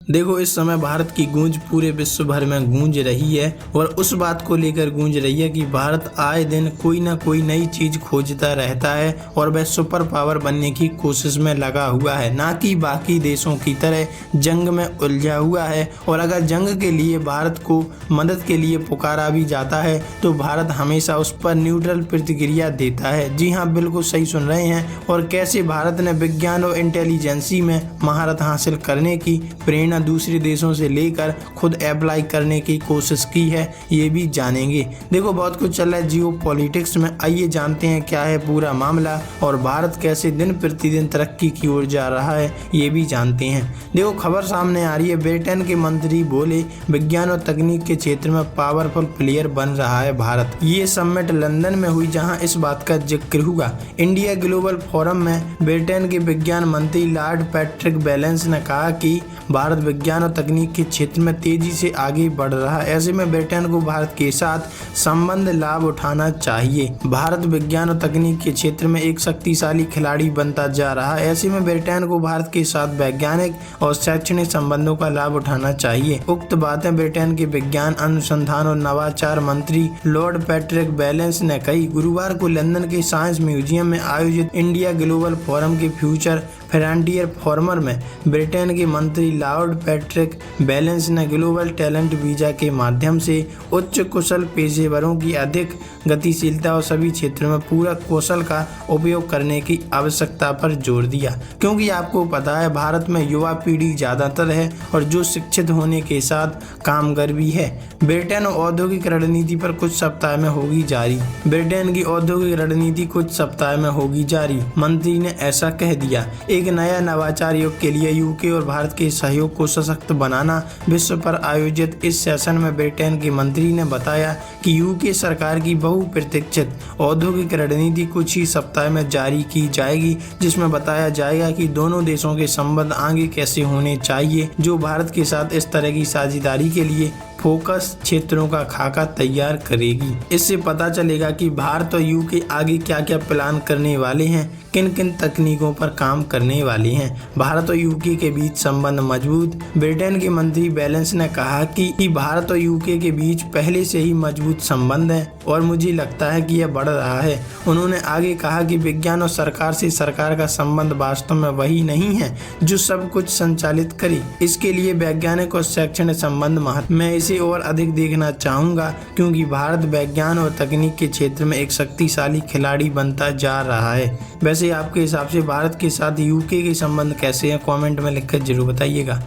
देखो, इस समय भारत की गूंज पूरे विश्व भर में गूंज रही है और उस बात को लेकर गूंज रही है कि भारत आए दिन कोई ना कोई नई चीज खोजता रहता है और वह सुपर पावर बनने की कोशिश में लगा हुआ है, ना कि बाकी देशों की तरह जंग में उलझा हुआ है। और अगर जंग के लिए भारत को मदद के लिए पुकारा भी जाता है तो भारत हमेशा उस पर न्यूट्रल प्रतिक्रिया देता है। जी हाँ, बिल्कुल सही सुन रहे हैं। और कैसे भारत ने विज्ञान और इंटेलिजेंसी में महारत हासिल करने की प्रेरणा दूसरे देशों से लेकर खुद अप्लाई करने की कोशिश की है, ये भी जानेंगे। देखो, बहुत कुछ चल रहा है जियो पॉलिटिक्स में। आइए जानते हैं क्या है पूरा मामला और भारत कैसे दिन प्रतिदिन तरक्की की ओर जा रहा है, ये भी जानते हैं। देखो, खबर सामने आ रही है। ब्रिटेन के मंत्री बोले विज्ञान और तकनीक के क्षेत्र में पावरफुल प्लेयर बन रहा है भारत। ये समिट लंदन में हुई जहां इस बात का जिक्र हुआ। इंडिया ग्लोबल फोरम में ब्रिटेन के विज्ञान मंत्री लॉर्ड पैट्रिक बेलेंस ने कहा कि भारत विज्ञान और तकनीक के क्षेत्र में तेजी से आगे बढ़ रहा है। ऐसे में ब्रिटेन को भारत के साथ संबंध लाभ उठाना चाहिए। भारत विज्ञान और तकनीक के क्षेत्र में एक शक्तिशाली खिलाड़ी बनता जा रहा है। ऐसे में ब्रिटेन को भारत के साथ वैज्ञानिक और शैक्षणिक संबंधों का लाभ उठाना चाहिए। उक्त बातें ब्रिटेन के विज्ञान अनुसंधान और नवाचार मंत्री लॉर्ड पैट्रिक बेलेंस ने कही। गुरुवार को लंदन के साइंस म्यूजियम में आयोजित इंडिया ग्लोबल फोरम के फ्यूचर फ्रंटियर फोरम में ब्रिटेन के मंत्री लॉर्ड पैट्रिक बेलेंस ने ग्लोबल टैलेंट वीजा के माध्यम से उच्च कुशल पेशेवरों की अधिक गतिशीलता और सभी क्षेत्रों में पूरक कौशल का उपयोग करने की आवश्यकता पर जोर दिया, क्योंकि आपको पता है भारत में युवा पीढ़ी ज्यादातर है और जो शिक्षित होने के साथ कामगर भी है। ब्रिटेन औद्योगिक रणनीति पर कुछ सप्ताह में होगी जारी। ब्रिटेन की औद्योगिक रणनीति कुछ सप्ताह में होगी जारी, मंत्री ने ऐसा कह दिया। एक नया नवाचार युग के लिए यूके और भारत के सहयोग को सशक्त बनाना। विश्व पर आयोजित इस सेशन में ब्रिटेन के मंत्री ने बताया कि यूके सरकार की बहुप्रतीक्षित औद्योगिक रणनीति कुछ ही सप्ताह में जारी की जाएगी, जिसमें बताया जाएगा कि दोनों देशों के संबंध आगे कैसे होने चाहिए, जो भारत के साथ इस तरह की साझेदारी के लिए फोकस क्षेत्रों का खाका तैयार करेगी। इससे पता चलेगा कि भारत और यूके आगे क्या क्या प्लान करने वाले हैं, किन किन तकनीकों पर काम करने वाले हैं। भारत और यूके के बीच संबंध मजबूत। ब्रिटेन के मंत्री बेलेंस ने कहा कि भारत और यूके के बीच पहले से ही मजबूत संबंध है और मुझे लगता है कि यह बढ़ रहा है। उन्होंने आगे कहा कि विज्ञान और सरकार से सरकार का संबंध वास्तव में वही नहीं है जो सब कुछ संचालित करे। इसके लिए वैज्ञानिक और शैक्षणिक संबंध महत्व। मैं इसे और अधिक देखना चाहूंगा क्योंकि भारत विज्ञान और तकनीक के क्षेत्र में एक शक्तिशाली खिलाड़ी बनता जा रहा है। वैसे आपके हिसाब से भारत के साथ यूके के संबंध कैसे हैं, कमेंट में लिखकर जरूर बताइएगा।